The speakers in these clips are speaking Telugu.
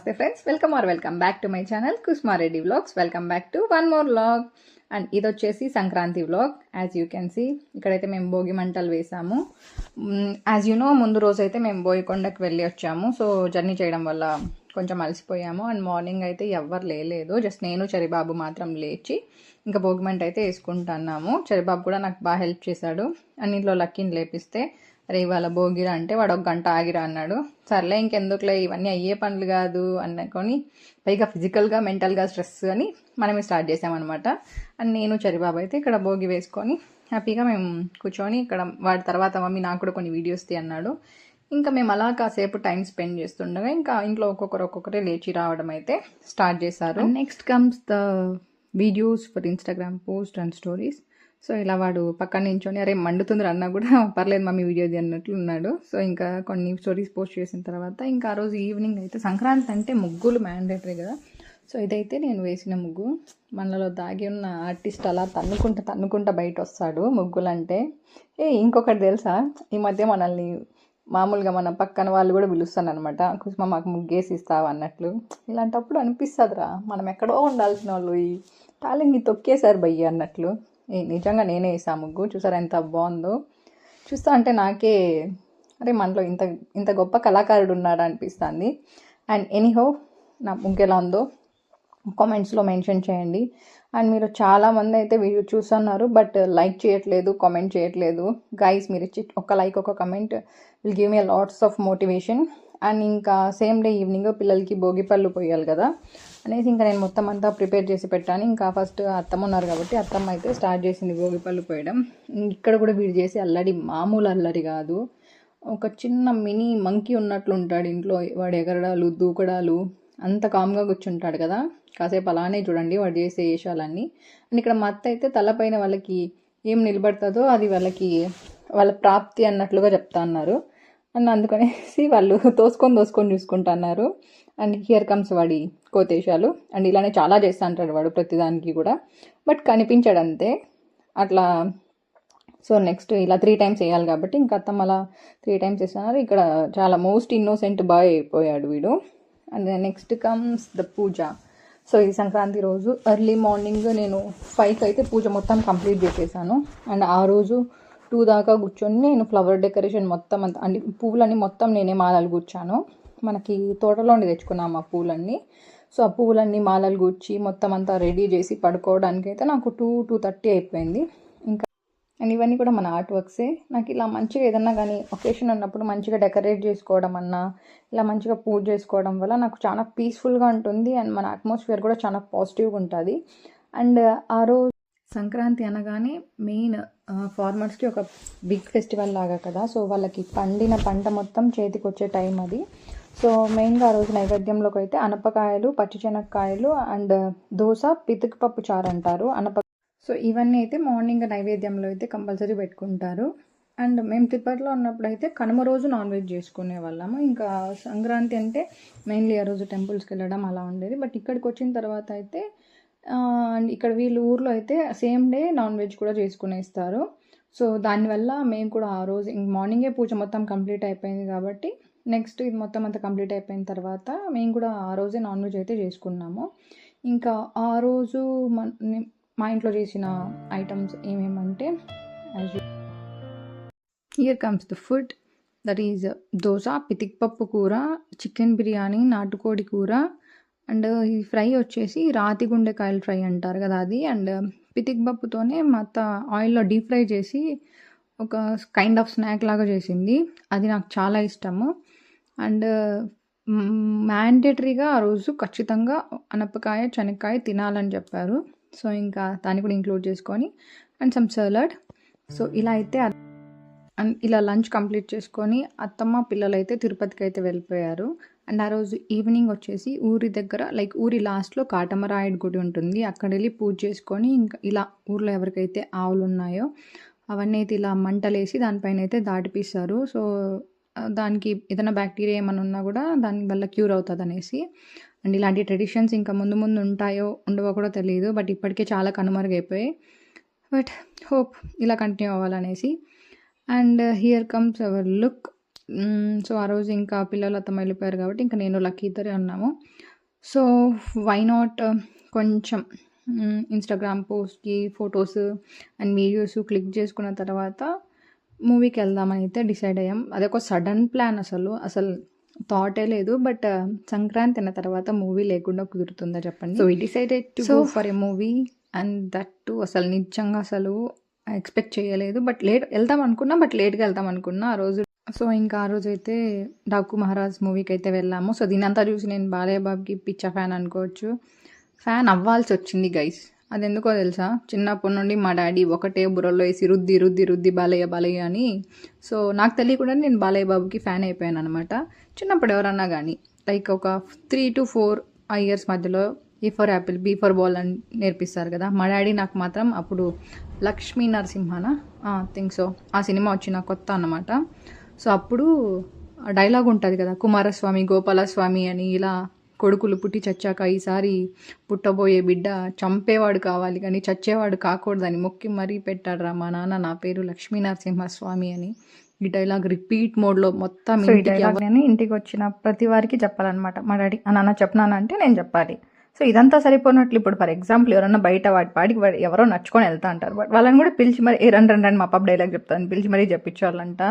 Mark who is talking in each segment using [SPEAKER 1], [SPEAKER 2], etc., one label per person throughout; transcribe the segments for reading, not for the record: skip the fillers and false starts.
[SPEAKER 1] Namaste friends, welcome back to my channel Kusma Reddy Vlogs. Welcome back to one more vlog. And ఇది వచ్చేసి Sankranti vlog. As you can see ఇక్కడైతే మేము భోగి మంటలు వేసాము. యాజ్ యూ నో ముందు రోజు అయితే మేము బోయకొండకి వెళ్ళి వచ్చాము. సో జర్నీ చేయడం వల్ల కొంచెం అలసిపోయాము. అండ్ మార్నింగ్ అయితే ఎవ్వరు లేలేదు, జస్ట్ నేను చరిబాబు మాత్రం లేచి ఇంకా భోగి మంట అయితే వేసుకుంటున్నాము. చరిబాబు కూడా నాకు బాగా హెల్ప్ చేశాడు. అండ్ ఇంట్లో లక్కీని లేపిస్తే అరే ఇవాళ భోగిరా అంటే వాడు ఒక గంట ఆగిరా అన్నాడు. సర్లే ఇంకెందుకులే ఇవన్నీ అయ్యే పనులు కాదు అనుకొని పైగా ఫిజికల్గా మెంటల్గా స్ట్రెస్ అని మనమే స్టార్ట్ చేసామన్నమాట. అండ్ నేను చరిబాబు అయితే ఇక్కడ భోగి వేసుకొని హ్యాపీగా మేము కూర్చొని ఇక్కడ వాడి తర్వాత మమ్మీ నాకు కూడా కొన్ని వీడియోస్ తీ అన్నాడు. ఇంకా మేము అలా కాసేపు టైం స్పెండ్ చేస్తుండగా ఇంకా ఇంట్లో ఒక్కొక్కరే లేచి రావడం అయితే స్టార్ట్ చేశారు. Next comes the videos for Instagram post and stories. So ఇలా వాడు పక్కన నించొని అరే మండుతుంది అన్నా కూడా పర్లేదు మమ్మీ వీడియోది అన్నట్లు ఉన్నాడు. సో ఇంకా కొన్ని స్టోరీస్ పోస్ట్ చేసిన తర్వాత ఇంకా ఆ రోజు ఈవినింగ్ అయితే సంక్రాంతి అంటే ముగ్గులు మ్యాండేటరీ కదా. సో ఇదైతే నేను వేసిన ముగ్గు. మనలో దాగి ఉన్న ఆర్టిస్ట్ అలా తన్నుకుంటా బయట వస్తాడు ముగ్గులంటే. ఇంకొకటి తెలుసా, ఈ మధ్య మనల్ని మామూలుగా మన పక్కన వాళ్ళు కూడా పిలుస్తాను అనమాట, కుసుమ మాకు ముగ్గేసి ఇస్తావు అన్నట్లు. ఇలాంటప్పుడు అనిపిస్తుందిరా మనం ఎక్కడో ఉండాల్సిన వాళ్ళు ఈ టాలెంట్ని తొక్కేశారు భయ్య అన్నట్లు. నిజంగా నేనే వేసా ముగ్గు. చూసారా ఎంత బాగుందో. చూస్తా అంటే నాకే అరే మనలో ఇంత గొప్ప కళాకారుడు ఉన్నాడా అనిపిస్తుంది. అండ్ ఎనీహో నా ముగ్గు ఎలా ఉందో కామెంట్స్లో మెన్షన్ చేయండి. అండ్ మీరు చాలామంది అయితే వీడియో చూస్తున్నారు బట్ లైక్ చేయట్లేదు, కామెంట్ చేయట్లేదు. గైస్ మీరు ఇచ్చి ఒక లైక్ ఒక comment will give me lots of motivation. And ఇంకా సేమ్ డే ఈవినింగ్ పిల్లలకి భోగి పళ్ళు పోయాలి కదా అనేసి ఇంకా నేను మొత్తం అంతా ప్రిపేర్ చేసి పెట్టాను. ఇంకా ఫస్ట్ అత్తమ్మ ఉన్నారు కాబట్టి అత్తమ్మ అయితే స్టార్ట్ చేసింది భోగి పళ్ళు పోయడం. ఇక్కడ కూడా వీడు చేసి అల్లరి మామూలు అల్లరి కాదు, ఒక చిన్న మినీ మంకీ ఉన్నట్లు ఉంటాడు ఇంట్లో. వాడు ఎగరడాలు దూకడాలు అంత కామ్గా కూర్చుంటాడు కదా. కాసేపు అలానే చూడండి వాడు చేసే వేషాలన్నీ. అండ్ ఇక్కడ మా అత్త అయితే తలపైన వాళ్ళకి ఏం నిలబడుతుందో అది వాళ్ళ ప్రాప్తి అన్నట్లుగా చెప్తా అన్నారు. అండ్ అందుకనేసి వాళ్ళు తోసుకొని చూసుకుంటున్నారు. అండ్ హియర్ కమ్స్ వాడి కోతేశాలు. అండ్ ఇలానే చాలా చేస్తూ ఉంటాడు వాడు ప్రతిదానికి కూడా, బట్ కనిపించాడు అంతే అట్లా. సో నెక్స్ట్ ఇలా 3 times వేయాలి కాబట్టి ఇంకా అత్తమ్మ అలా 3 times వేస్తున్నారు. ఇక్కడ చాలా మోస్ట్ ఇన్నోసెంట్ బాయ్ అయిపోయాడు వీడు. And next comes the puja. So ఈ సంక్రాంతి రోజు ఎర్లీ మార్నింగ్ నేను 5కి అయితే పూజ మొత్తం కంప్లీట్ చేసేసాను. అండ్ ఆ రోజు 2 దాకా కూర్చొని నేను ఫ్లవర్ డెకరేషన్ మొత్తం అంతా అంటే పువ్వులన్నీ మొత్తం నేనే మాలలు కూర్చాను. మనకి తోటలోనే తెచ్చుకున్నాము ఆ పువ్వులన్నీ. సో ఆ పువ్వులన్నీ మాలలు కూర్చి మొత్తం అంతా రెడీ చేసి పడుకోవడానికి అయితే నాకు 2:30 అయిపోయింది. ఇంకా అండ్ ఇవన్నీ కూడా మన ఆర్ట్ వర్క్సే. నాకు ఇలా మంచిగా ఏదన్నా కానీ ఒకేషన్ ఉన్నప్పుడు మంచిగా డెకరేట్ చేసుకోవడం అన్నా ఇలా మంచిగా పూజ చేసుకోవడం వల్ల నాకు చాలా పీస్ఫుల్గా ఉంటుంది. అండ్ మన అట్మాస్ఫియర్ కూడా చాలా పాజిటివ్గా ఉంటుంది. అండ్ ఆ రోజు సంక్రాంతి అనగానే మెయిన్ ఫార్మర్స్కి ఒక బిగ్ ఫెస్టివల్ లాగా కదా. సో వాళ్ళకి పండిన పంట మొత్తం చేతికి వచ్చే టైం అది. సో మెయిన్గా ఆ రోజు నైవేద్యంలోకి అయితే అనపకాయలు, పచ్చిశనగకాయలు అండ్ దోశ, పితుకుపప్పు చారు అంటారు సో ఇవన్నీ అయితే మార్నింగ్ నైవేద్యంలో అయితే కంపల్సరీ పెట్టుకుంటారు. అండ్ మేము తిరుపతిలో ఉన్నప్పుడు అయితే కనుమ రోజు నాన్ వెజ్ చేసుకునే వాళ్ళము. ఇంకా సంక్రాంతి అంటే మెయిన్లీ ఆ రోజు టెంపుల్స్కి వెళ్ళడం అలా ఉండేది. బట్ ఇక్కడికి వచ్చిన తర్వాత అయితే అండ్ ఇక్కడ వీళ్ళు ఊర్లో అయితే సేమ్ డే నాన్ వెజ్ కూడా చేసుకునేస్తారు. సో దానివల్ల మేము కూడా ఆ రోజు మార్నింగే పూజ మొత్తం కంప్లీట్ అయిపోయింది కాబట్టి నెక్స్ట్ ఇది మొత్తం అంతా కంప్లీట్ అయిపోయిన తర్వాత మేము కూడా ఆ రోజే నాన్ వెజ్ అయితే చేసుకున్నాము. ఇంకా ఆ రోజు మా ఇంట్లో చేసిన ఐటమ్స్ ఏమేమంటే here comes the food, that is dosa, పితిక్పప్పు కూర, చికెన్ బిర్యానీ, నాటుకోడి కూర. అండ్ ఈ ఫ్రై వచ్చేసి రాతి గుండెకాయల ఫ్రై అంటారు కదా అది. అండ్ పితిక్పప్పుతోనే మొత్తం ఆయిల్లో డీప్ ఫ్రై చేసి ఒక కైండ్ ఆఫ్ స్నాక్ లాగా చేసింది. అది నాకు చాలా ఇష్టము. అండ్ మ్యాండేటరీగా ఆ రోజు ఖచ్చితంగా అనపకాయ, శనక్కాయ తినాలని చెప్పారు. సో ఇంకా దాన్ని కూడా ఇంక్లూడ్ చేసుకొని అండ్ సమ్ సలాడ్. సో ఇలా అయితే అండ్ ఇలా లంచ్ కంప్లీట్ చేసుకొని అత్తమ్మ పిల్లలు అయితే తిరుపతికి అయితే వెళ్ళిపోయారు. అండ్ ఆ రోజు ఈవినింగ్ వచ్చేసి ఊరి దగ్గర ఊరి లాస్ట్లో కాటమరాయుడు గుడి ఉంటుంది, అక్కడ వెళ్ళి పూజ చేసుకొని ఇంకా ఇలా ఊర్లో ఎవరికైతే ఆవులు ఉన్నాయో అవన్నీ అయితే ఇలా మంటలేసి దానిపైన అయితే దాటిపిస్తారు. సో దానికి ఏదైనా బ్యాక్టీరియా ఏమైనా ఉన్నా కూడా దానివల్ల క్యూర్ అవుతుంది అనేసి. అండ్ ఇలాంటి ట్రెడిషన్స్ ఇంకా ముందు ఉంటాయో ఉండవో కూడా తెలియదు, బట్ ఇప్పటికే చాలా కనుమరుగైపోయాయి. బట్ హోప్ ఇలా కంటిన్యూ అవ్వాలనేసి. And here comes our look. So ఆ రోజు ఇంకా పిల్లలు అత్తమ్మ వెళ్ళిపోయారు కాబట్టి ఇంకా నేను లక్కీ ఇద్దరే ఉన్నాము. సో వై నాట్ కొంచెం ఇన్స్టాగ్రామ్ పోస్ట్కి ఫొటోస్ అండ్ వీడియోస్ క్లిక్ చేసుకున్న తర్వాత మూవీకి వెళ్దామని అయితే డిసైడ్ అయ్యాం. అదొక సడన్ ప్లాన్, అసలు థాటే లేదు. బట్ సంక్రాంతి అన్న తర్వాత మూవీ లేకుండా కుదురుతుందా చెప్పండి. So we decided to go for a movie and that to అసలు నిజంగా అసలు ఎక్స్పెక్ట్ చేయలేదు. బట్ వెళ్దాం అనుకున్నా, బట్ లేట్గా వెళ్దాం అనుకున్నా ఆ రోజు. సో ఇంకా ఆ రోజు అయితే డాకు మహారాజ్ మూవీకి అయితే వెళ్ళాము. సో దీనంతా చూసి నేను బాలయ్య బాబుకి పిచ్చ ఫ్యాన్ అనుకోవచ్చు. ఫ్యాన్ అవ్వాల్సి వచ్చింది గైస్. అది ఎందుకో తెలుసా, చిన్నప్పటి నుండి మా డాడీ ఒకటే బుర్రలో వేసి రుద్ది రుద్ది రుద్ది బాలయ్య బాలయ్య అని. సో నాకు తెలియకుండా నేను బాలయ్య బాబుకి ఫ్యాన్ అయిపోయాను అనమాట. చిన్నప్పుడు ఎవరన్నా కానీ లైక్ ఒక 3 to 4 ఇయర్స్ మధ్యలో A for apple B for ball అని నేర్పిస్తారు కదా. మా డాడీ నాకు మాత్రం అప్పుడు లక్ష్మీ నరసింహనా థింక్ సో ఆ సినిమా వచ్చిన కొత్త అన్నమాట. సో అప్పుడు డైలాగ్ ఉంటుంది కదా, కుమారస్వామి గోపాలస్వామి అని, ఇలా కొడుకులు పుట్టి చచ్చాక ఈసారి పుట్టబోయే బిడ్డ చంపేవాడు కావాలి కానీ చచ్చేవాడు కాకూడదని మొక్కి మరీ పెట్టాడురా మా నాన్న, నా పేరు లక్ష్మీ నరసింహస్వామి అని. ఈ డైలాగ్ రిపీట్ మోడ్లో మొత్తం ఇంటికి వచ్చిన ప్రతి వారికి చెప్పాలన్నమాట. మా డాడీ నాన్న చెప్పినానంటే నేను చెప్పాలి. సో ఇదంతా సరిపోయినట్లు ఇప్పుడు ఫర్ ఎగ్జాంపుల్ ఎవరన్నా బయట వాడికి ఎవరో నచ్చుకొని వెళ్తా అంటారు, బట్ వాళ్ళని కూడా పిలిచి మరి రండి మా పాప డైలాగ్ చెప్తాను పిలిచి మరీ చెప్పించాలంట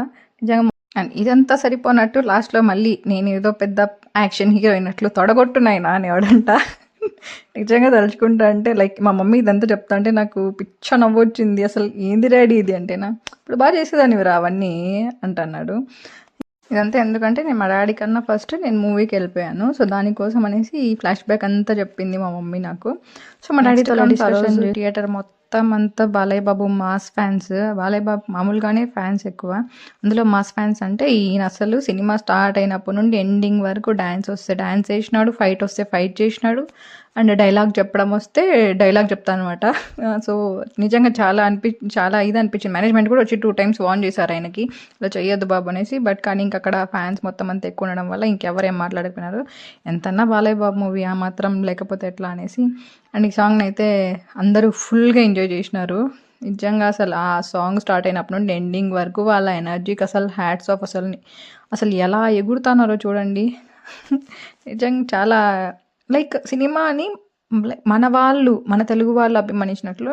[SPEAKER 1] నిజంగా. అండ్ ఇదంతా సరిపోనట్టు లాస్ట్లో మళ్ళీ నేను ఏదో పెద్ద యాక్షన్ హీరో అయినట్లు తొడగొట్టున్నాయినా అనేవాడంట. నిజంగా తలుచుకుంటా అంటే లైక్ మా మమ్మీ ఇదంతా చెప్తా అంటే నాకు పిచ్చ నవ్వొచ్చింది. అసలు ఏంది డాడీ ఇది అంటేనా, ఇప్పుడు బాగా చేసేదాన్ని రా అవన్నీ అంటున్నాడు. ఇదంతా ఎందుకంటే నేను మా డాడీ కన్నా ఫస్ట్ నేను మూవీకి వెళ్ళిపోయాను. సో దానికోసం అనేసి ఈ ఫ్లాష్ బ్యాక్ అంతా చెప్పింది మా మమ్మీ నాకు. సో మా డాడీతో థియేటర్ మొత్తం అంతా బాలయ్య బాబు మాస్ ఫ్యాన్స్. బాలయ్య బాబు మామూలుగానే ఫ్యాన్స్ ఎక్కువ, అందులో మాస్ ఫ్యాన్స్ అంటే ఈయన అసలు సినిమా స్టార్ట్ అయినప్పటి నుండి ఎండింగ్ వరకు డ్యాన్స్ వస్తే డ్యాన్స్ చేసినాడు, ఫైట్ వస్తే ఫైట్ చేసినాడు, అండ్ డైలాగ్ చెప్పడం వస్తే డైలాగ్ చెప్తాను అనమాట. సో నిజంగా చాలా ఇది అనిపించింది. మేనేజ్మెంట్ కూడా వచ్చి 2 times వార్న్ చేశారు ఆయనకి ఇలా చెయ్యొద్దు బాబు అనేసి. బట్ కానీ ఇంక అక్కడ ఫ్యాన్స్ మొత్తం అంతా ఎక్కువ ఉండడం వల్ల ఇంకెవరేం మాట్లాడకపోయినారు. ఎంతన్నా బాలయ్య బాబు మూవీ ఆ మాత్రం లేకపోతే ఎట్లా అనేసి. అండ్ ఈ సాంగ్ని అయితే అందరూ ఫుల్గా ఎంజాయ్ చేసినారు. నిజంగా అసలు ఆ సాంగ్ స్టార్ట్ అయినప్పటి నుండి ఎండింగ్ వరకు వాళ్ళ ఎనర్జీకి అసలు హ్యాట్స్ ఆఫ్. అసలు ఎలా ఎగురుతున్నారో చూడండి. నిజంగా చాలా లైక్ సినిమాని మన తెలుగు వాళ్ళు అభిమానించినట్లు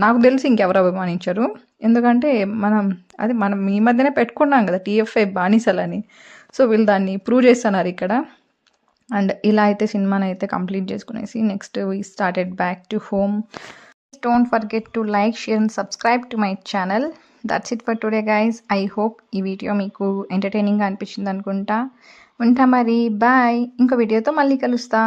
[SPEAKER 1] నాకు తెలిసి ఇంకెవరు అభిమానించరు. ఎందుకంటే మనం ఈ మధ్యనే పెట్టుకున్నాం కదా TFI బానిసలని. సో వీళ్ళు దాన్ని ప్రూవ్ చేస్తున్నారు ఇక్కడ. అండ్ ఇలా అయితే సినిమాని అయితే కంప్లీట్ చేసుకునేసి next we started back to home. Don't forget to like, share and subscribe to my channel. That's it for today guys. I hope ఈ వీడియో మీకు ఎంటర్టైనింగ్గా అనిపించింది అనుకుంటా. ఉంటా మరి, బాయ్. ఇంకో వీడియోతో మళ్ళీ కలుస్తా.